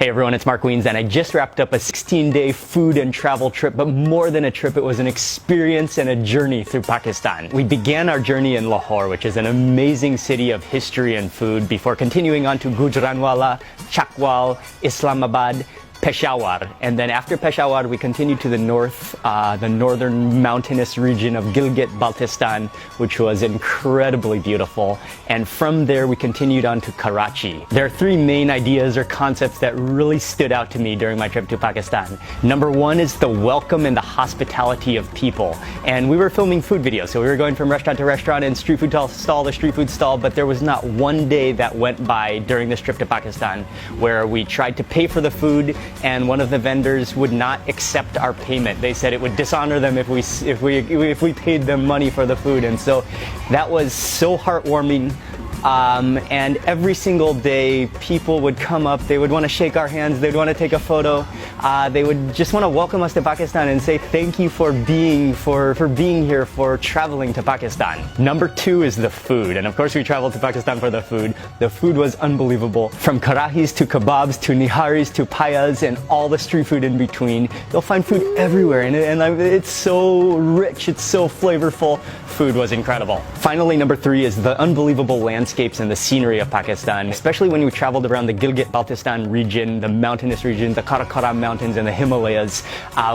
Hey everyone, it's Mark Wiens, and I just wrapped up a 16-day food and travel trip, but more than a trip, it was an experience and a journey through Pakistan. We began our journey in Lahore, which is an amazing city of history and food, before continuing on to Gujranwala, Chakwal, Islamabad, Peshawar, and then after Peshawar we continued to the north, the northern mountainous region of Gilgit-Baltistan, which was incredibly beautiful, and from there we continued on to Karachi. There are three main ideas or concepts that really stood out to me during my trip to Pakistan. Number one is the welcome and the hospitality of people, and we were filming food videos, so we were going from restaurant to restaurant and street food stall to street food stall, but there was not one day that went by during this trip to Pakistan where we tried to pay for the food and one of the vendors would not accept our payment. They said it would dishonor them if we paid them money for the food, and so that was so heartwarming. And every single day people would come up, they would want to shake our hands, they'd want to take a photo, they would just want to welcome us to Pakistan and say thank you for being here, for traveling to Pakistan. Number two is the food, and of course we traveled to Pakistan for the food. The food was unbelievable. From karahis to kebabs to niharis to payas and all the street food in between. You'll find food everywhere, and it's so rich, it's so flavorful. Food was incredible. Finally, number three is the unbelievable landscapes and the scenery of Pakistan, especially when we traveled around the Gilgit-Baltistan region, the mountainous region, the Karakoram Mountains and the Himalayas.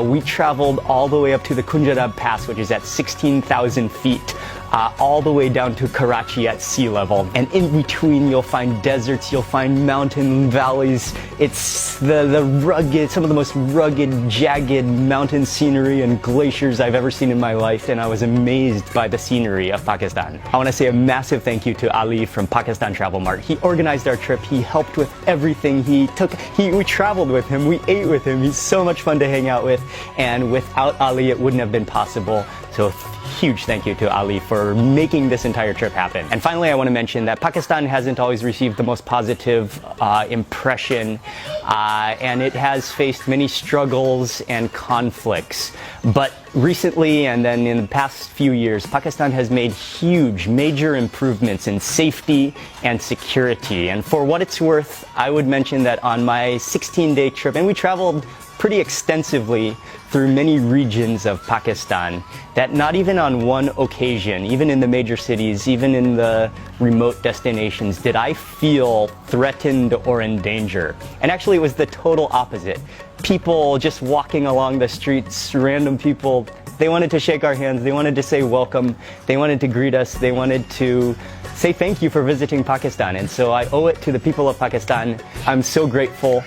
We traveled all the way up to the Khunjerab Pass, which is at 16,000 feet. All the way down to Karachi at sea level, and in between you'll find deserts, you'll find mountain valleys. It's the rugged, some of the most rugged, jagged mountain scenery and glaciers I've ever seen in my life, and I was amazed by the scenery of Pakistan. I want to say a massive thank you to Ali from Pakistan Travel Mart. He organized our trip, he helped with everything, we traveled with him, we ate with him, he's so much fun to hang out with, and without Ali it wouldn't have been possible. So huge thank you to Ali for making this entire trip happen. And finally, I want to mention that Pakistan hasn't always received the most positive impression, and it has faced many struggles and conflicts. But recently, and then in the past few years, Pakistan has made huge, major improvements in safety and security. And for what it's worth, I would mention that on my 16-day trip, and we traveled pretty extensively through many regions of Pakistan, that not even on one occasion, even in the major cities, even in the remote destinations, did I feel threatened or in danger. And actually it was the total opposite. People just walking along the streets, random people, they wanted to shake our hands, they wanted to say welcome, they wanted to greet us, they wanted to say thank you for visiting Pakistan. And so I owe it to the people of Pakistan. I'm so grateful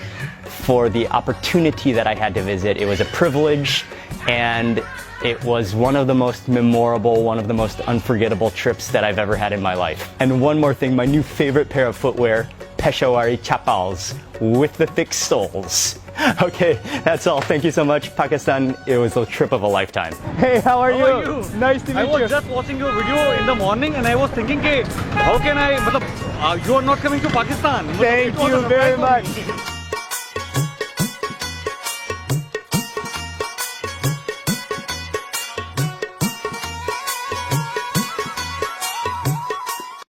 for the opportunity that I had to visit. It was a privilege, and it was one of the most memorable, one of the most unforgettable trips that I've ever had in my life. And one more thing, my new favorite pair of footwear, Peshawari chappals with the thick soles. Okay, that's all. Thank you so much, Pakistan. It was a trip of a lifetime. Hey, how are you? Nice to meet you. I was just watching your video in the morning and I was thinking, how can I, you are not coming to Pakistan. Thank you very much.